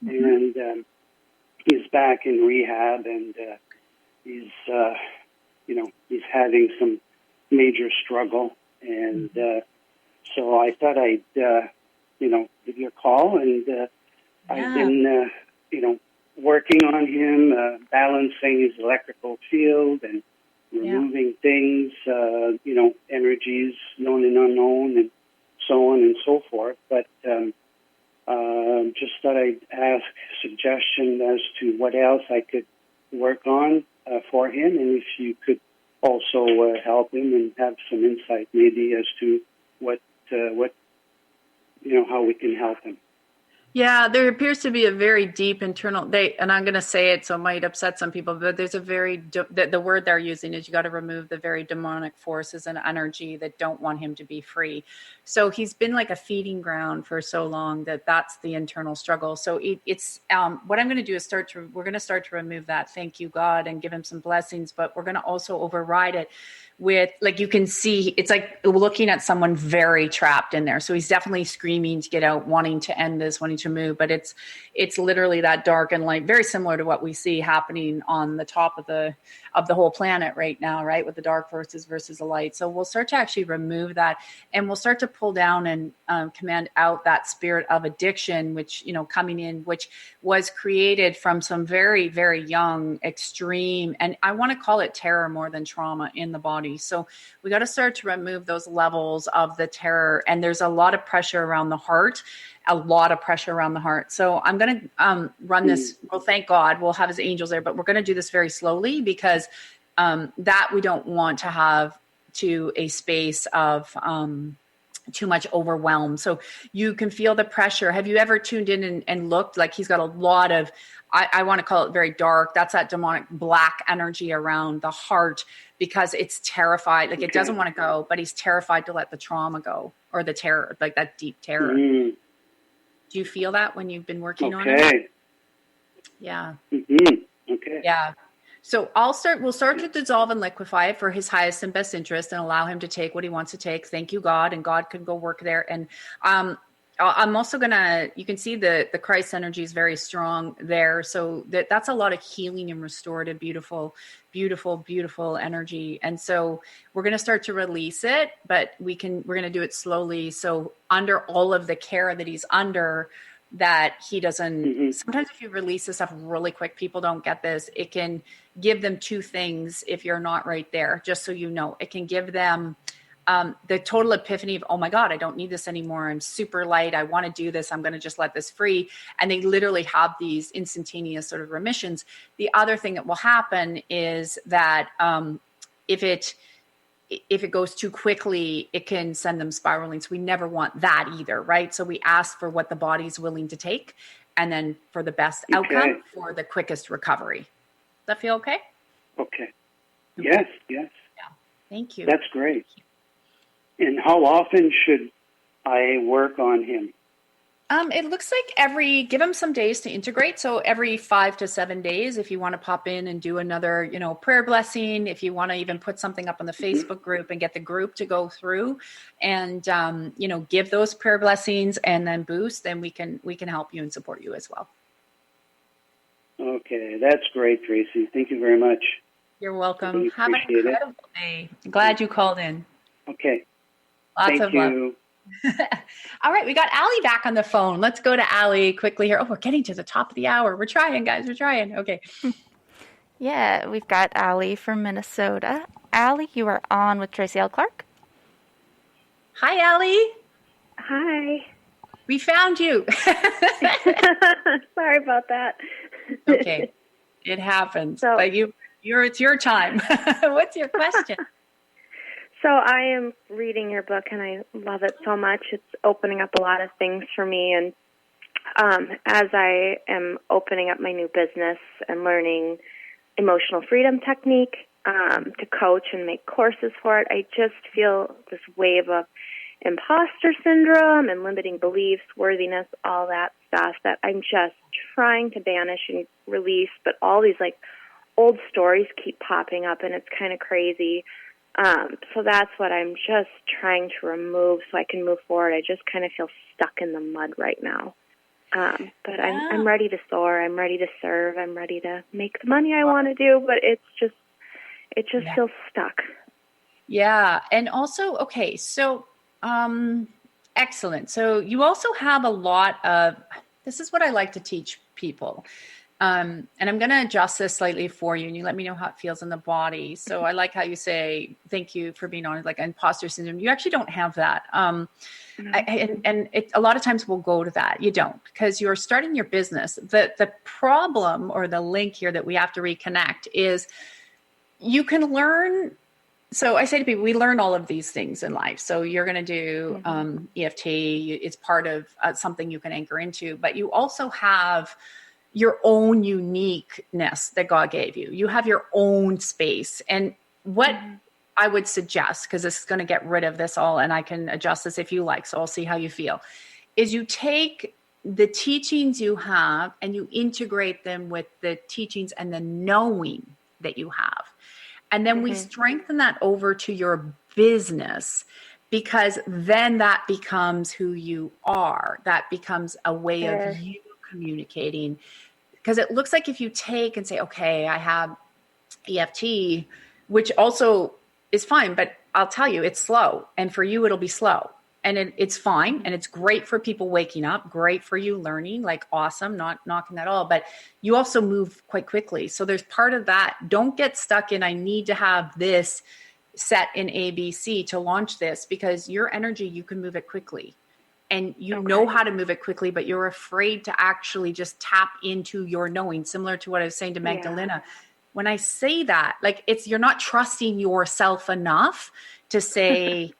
And he's back in rehab, and he's he's having some major struggle, and so I thought I'd give you a call, and I've been working on him, balancing his electrical field and removing things, energies known and unknown, and so on and so forth. But just thought I'd ask suggestion as to what else I could work on for him, and if you could also help him and have some insight maybe as to what how we can help him. Yeah, there appears to be a very deep internal, and I'm going to say it so it might upset some people, but there's a the word they're using is you got to remove the very demonic forces and energy that don't want him to be free. So he's been like a feeding ground for so long that's the internal struggle. So it's what I'm going to do is we're going to start to remove that. Thank you, God, and give him some blessings, but we're going to also override it with, like, you can see, it's like looking at someone very trapped in there. So he's definitely screaming to get out, wanting to end this, wanting to move, but it's literally that dark and light, very similar to what we see happening on the top of the whole planet right now, right? With the dark versus the light. So we'll start to actually remove that, and we'll start to pull down and command out that spirit of addiction, which, coming in, which was created from some very, very young, extreme, and I want to call it terror more than trauma in the body. So we got to start to remove those levels of the terror. And there's a lot of pressure around the heart, So I'm going to run this. Well, thank God we'll have his angels there, but we're going to do this very slowly because that we don't want to have to a space of too much overwhelm. So you can feel the pressure. Have you ever tuned in and looked? Like, he's got a lot of, I want to call it very dark. That's that demonic black energy around the heart, because it's terrified. Like, it doesn't want to go, but he's terrified to let the trauma go, or the terror, like that deep terror. Do you feel that when you've been working on it? Yeah. Okay. Yeah. So we'll start to dissolve and liquefy it for his highest and best interest, and allow him to take what he wants to take. Thank you, God. And God can go work there. And I'm also you can see the Christ energy is very strong there. So that's a lot of healing and restorative, beautiful, beautiful, beautiful energy. And so we're going to start to release it, but we're going to do it slowly. So under all of the care that he's under, that he doesn't, sometimes if you release this stuff really quick, people don't get this. It can give them two things if you're not right there, just so you know. It can give them the total epiphany of, oh my God, I don't need this anymore. I'm super light. I want to do this. I'm going to just let this free. And they literally have these instantaneous sort of remissions. The other thing that will happen is that if it goes too quickly, it can send them spiraling. So we never want that either, right? So we ask for what the body's willing to take, and then for the best outcome, for the quickest recovery. Does that feel okay? Okay. Yes. Yeah. Thank you. That's great. And how often should I work on him? It looks like give him some days to integrate. So every 5 to 7 days, if you want to pop in and do another, prayer blessing, if you want to even put something up on the Facebook group and get the group to go through and, give those prayer blessings and then boost, then we can help you and support you as well. Okay. That's great, Tracy. Thank you very much. You're welcome. Have an incredible day. I'm glad you called in. Okay. Lots of love. All right, we got Allie back on the phone. Let's go to Allie quickly here. Oh, we're getting to the top of the hour. We're trying, guys. We're trying. Okay. Yeah, we've got Allie from Minnesota. Allie, you are on with Tracy L. Clark. Hi, Allie. Hi. We found you. Sorry about that. Okay. It happens. But it's your time. What's your question? So I am reading your book, and I love it so much. It's opening up a lot of things for me. And as I am opening up my new business and learning emotional freedom technique to coach and make courses for it, I just feel this wave of imposter syndrome and limiting beliefs, worthiness, all that stuff that I'm just trying to banish and release. But all these old stories keep popping up, and it's kind of crazy. So that's what I'm just trying to remove so I can move forward. I just kind of feel stuck in the mud right now. But I'm ready to soar. I'm ready to serve. I'm ready to make the money I want to do, but it just feels stuck. Yeah. And also, okay, so excellent. So you also have a lot of, this is what I like to teach people. And I'm going to adjust this slightly for you, and you let me know how it feels in the body. So I like how you say, thank you for being honest, like imposter syndrome. You actually don't have that. A lot of times we'll go to that. You don't, because you're starting your business. The problem or the link here that we have to reconnect is you can learn. So I say to people, we learn all of these things in life. So you're going to do EFT. It's part of something you can anchor into, but you also have your own uniqueness that God gave you. You have your own space. And what I would suggest, because this is going to get rid of this all, and I can adjust this if you like, so I'll see how you feel, is you take the teachings you have and you integrate them with the teachings and the knowing that you have. And then we strengthen that over to your business, because then that becomes who you are. That becomes a way of you communicating. Because it looks like if you take and say, okay, I have EFT, which also is fine, but I'll tell you, it's slow. And for you, it'll be slow. And it's fine. And it's great for people waking up, great for you learning, like awesome, not knocking that all. But you also move quite quickly. So there's part of that. Don't get stuck in, I need to have this set in ABC to launch this, because your energy, you can move it quickly. And you know how to move it quickly, but you're afraid to actually just tap into your knowing, similar to what I was saying to Magdalena. When I say that, like, you're not trusting yourself enough to say,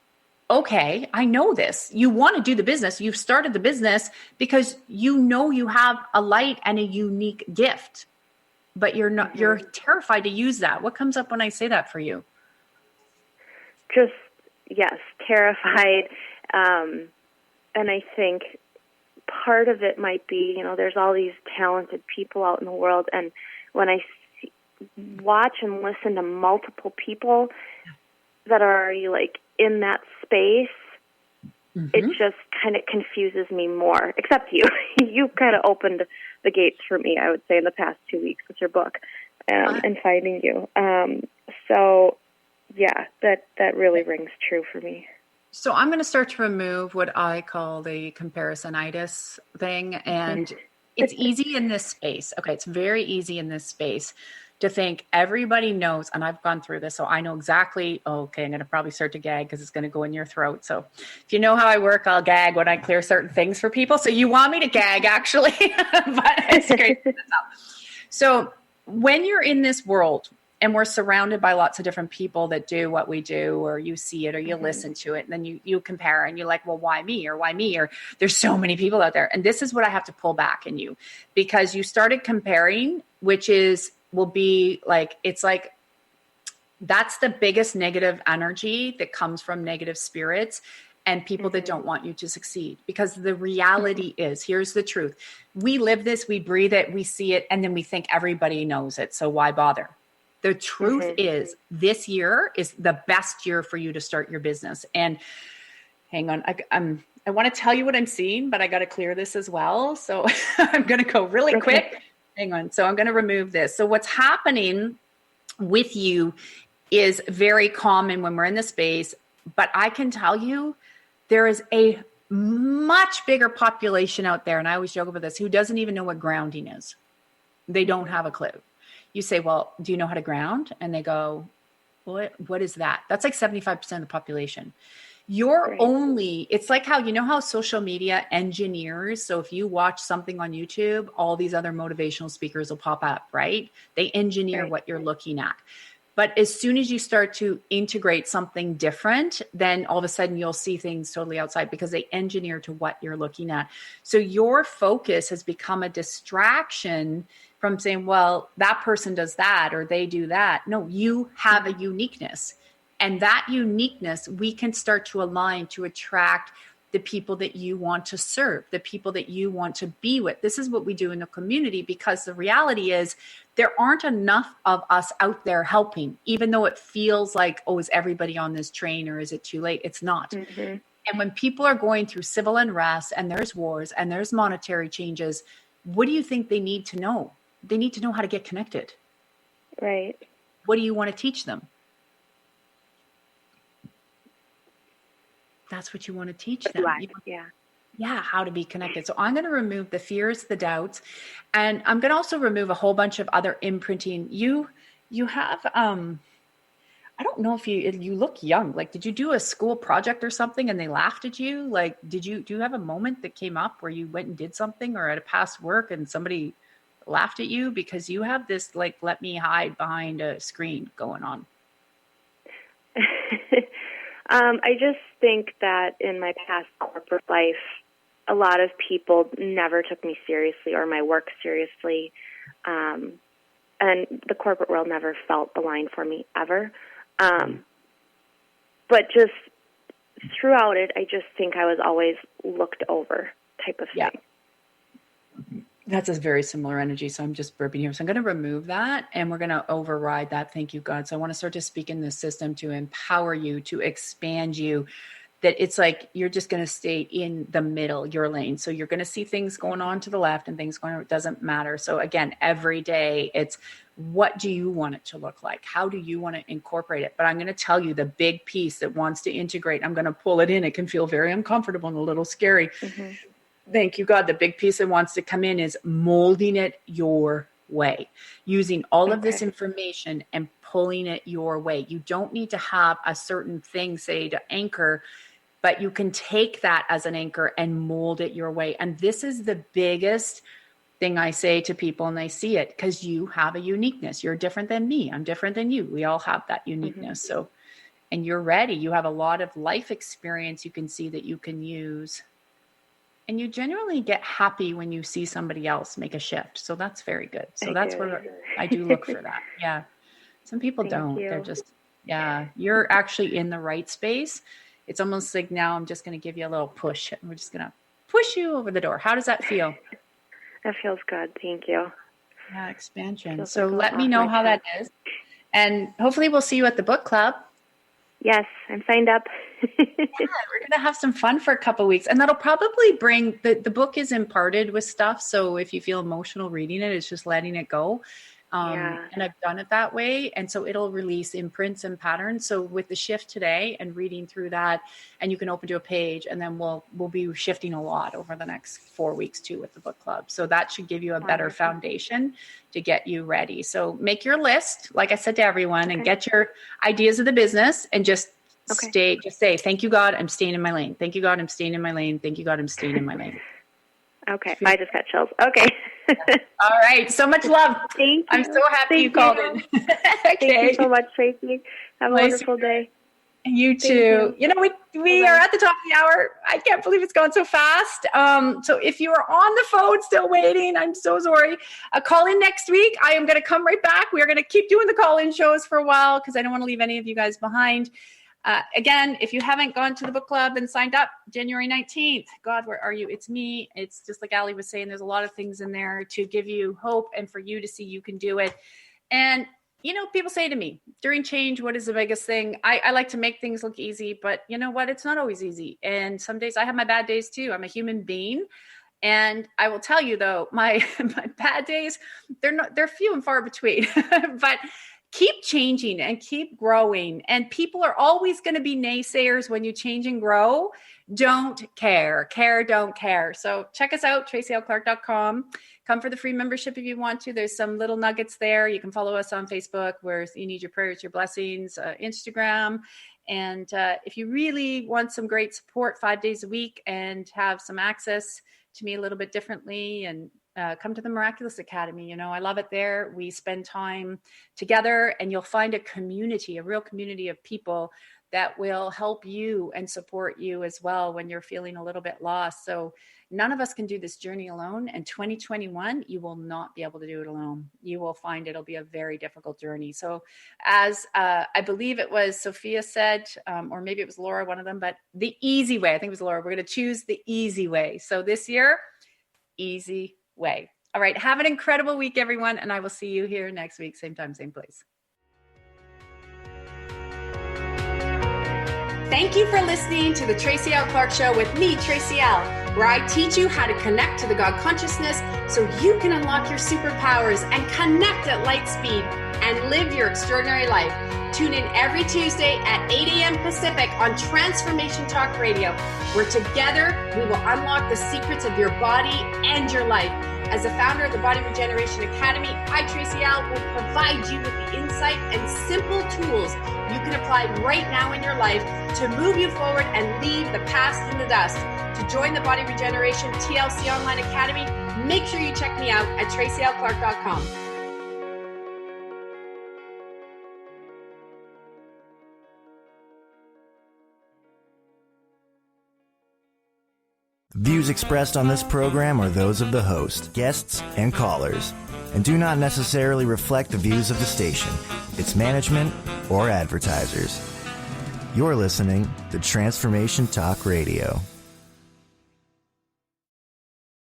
okay, I know this. You want to do the business. You've started the business because you know you have a light and a unique gift, but you're not, you're terrified to use that. What comes up when I say that for you? Just, yes, terrified. And I think part of it might be, there's all these talented people out in the world. And when I watch and listen to multiple people that are already like in that space, it just kind of confuses me more, except you. You kind of opened the gates for me, I would say, in the past 2 weeks with your book and finding you. So, yeah, that really rings true for me. So I'm going to start to remove what I call the comparisonitis thing. And it's easy in this space. Okay, it's very easy in this space to think everybody knows, and I've gone through this, so I know exactly, okay, I'm going to probably start to gag because it's going to go in your throat. So if you know how I work, I'll gag when I clear certain things for people. So you want me to gag, actually, but it's great. So when you're in this world, and we're surrounded by lots of different people that do what we do, or you see it, or you listen to it, and then you compare and you're like, well, why me? Or why me? Or there's so many people out there. And this is what I have to pull back in you, because you started comparing, which will be like, it's like, that's the biggest negative energy that comes from negative spirits and people that don't want you to succeed. Because the reality is, here's the truth. We live this, we breathe it, we see it, and then we think everybody knows it. So why bother? The truth is, this year is the best year for you to start your business. And hang on, I want to tell you what I'm seeing, but I got to clear this as well. So I'm going to go really quick. Hang on. So I'm going to remove this. So what's happening with you is very common when we're in the space, but I can tell you there is a much bigger population out there, and I always joke about this, who doesn't even know what grounding is. They don't have a clue. You say, well, do you know how to ground? And they go, what is that? That's like 75% of the population. It's like how social media engineers. So if you watch something on YouTube, all these other motivational speakers will pop up, right? They engineer what you're looking at. But as soon as you start to integrate something different, then all of a sudden you'll see things totally outside, because they engineer to what you're looking at. So your focus has become a distraction from saying, well, that person does that or they do that. No, you have a uniqueness. And that uniqueness, we can start to align to attract the people that you want to serve, the people that you want to be with. This is what we do in the community, because the reality is there aren't enough of us out there helping, even though it feels like, oh, is everybody on this train or is it too late? It's not. And when people are going through civil unrest and there's wars and there's monetary changes, what do you think they need to know? They need to know how to get connected. Right. What do you want to teach them? That's what you want to teach them. Yeah, how to be connected. So I'm going to remove the fears, the doubts, and I'm going to also remove a whole bunch of other imprinting. You have I don't know if you look young. Like, did you do a school project or something and they laughed at you? Like, do you have a moment that came up where you went and did something, or at a past work and somebody laughed at you? Because you have this, like, let me hide behind a screen going on. I just think that in my past corporate life, a lot of people never took me seriously or my work seriously. And the corporate world never felt aligned for me ever. But just throughout it, I just think I was always looked over type of thing. That's a very similar energy. So I'm just burping here. So I'm going to remove that and we're going to override that. Thank you, God. So I want to start to speak in this system to empower you, to expand you, that it's like you're just going to stay in the middle, your lane. So you're going to see things going on to the left and things going on. It doesn't matter. So again, every day it's, what do you want it to look like? How do you want to incorporate it? But I'm going to tell you the big piece that wants to integrate. I'm going to pull it in. It can feel very uncomfortable and a little scary. Mm-hmm. Thank you, God. The big piece that wants to come in is molding it your way, using all of this information and pulling it your way. You don't need to have a certain thing, say, to anchor, but you can take that as an anchor and mold it your way. And this is the biggest thing I say to people, and they see it, because you have a uniqueness. You're different than me. I'm different than you. We all have that uniqueness. Mm-hmm. So, and you're ready. You have a lot of life experience you can see that you can use. And you genuinely get happy when you see somebody else make a shift. So that's very good. So that's where I do look for that. Yeah. Some people don't. They're just, you're actually in the right space. It's almost like now I'm just going to give you a little push. And we're just going to push you over the door. How does that feel? That feels good. Thank you. Yeah, expansion. So let me know how that is. And hopefully we'll see you at the book club. Yes, I'm signed up. We're going to have some fun for a couple of weeks. And that'll probably bring, the book is imparted with stuff. So if you feel emotional reading it, it's just letting it go. And I've done it that way. And so it'll release imprints and patterns. So with the shift today and reading through that, and you can open to a page, and then we'll be shifting a lot over the next 4 weeks too with the book club. So that should give you a better foundation to get you ready. So make your list, like I said to everyone, and get your ideas of the business and just say, thank you, God, I'm staying in my lane. Thank you, God, I'm staying in my lane. Thank you, God, I'm staying in my lane. Okay. I just got chills. Okay. All right. So much love. Thank you. I'm so happy you called in. Thank you so much, Tracy. Have a wonderful day. You too. You know, we are at the top of the hour. I can't believe it's gone so fast. So if you are on the phone still waiting, I'm so sorry. Call in next week. I am going to come right back. We are going to keep doing the call-in shows for a while because I don't want to leave any of you guys behind. Again, if you haven't gone to the book club and signed up, January 19th, God, where are you? It's me. It's just like Ali was saying, there's a lot of things in there to give you hope and for you to see you can do it. And, you know, people say to me, during change, what is the biggest thing? I like to make things look easy, but you know what? It's not always easy. And some days I have my bad days too. I'm a human being. And I will tell you though, my bad days, they're few and far between, but keep changing and keep growing. And people are always going to be naysayers when you change and grow. Don't care. Don't care. So check us out, tracylclark.com. Come for the free membership if you want to. There's some little nuggets there. You can follow us on Facebook, where you need your prayers, your blessings, Instagram. And if you really want some great support 5 days a week and have some access to me a little bit differently, and come to the Miraculous Academy. You know, I love it there. We spend time together, and you'll find a community, a real community of people that will help you and support you as well when you're feeling a little bit lost. So none of us can do this journey alone. And 2021, you will not be able to do it alone. You will find it'll be a very difficult journey. So as I believe it was Sophia said, or maybe it was Laura, one of them, but the easy way, I think it was Laura, we're going to choose the easy way. So this year, easy way. All right. Have an incredible week, everyone. And I will see you here next week. Same time, same place. Thank you for listening to the Tracy L. Clark Show with me, Tracy L., where I teach you how to connect to the God consciousness so you can unlock your superpowers and connect at light speed and live your extraordinary life. Tune in every Tuesday at 8 a.m. Pacific on Transformation Talk Radio, where together we will unlock the secrets of your body and your life. As the founder of the Body Regeneration Academy, I, Tracy L., will provide you with the insight and simple tools you can apply right now in your life to move you forward and leave the past in the dust. To join the Body Regeneration TLC Online Academy, make sure you check me out at tracylclark.com. Views expressed on this program are those of the host, guests, and callers, and do not necessarily reflect the views of the station, its management, or advertisers. You're listening to Transformation Talk Radio.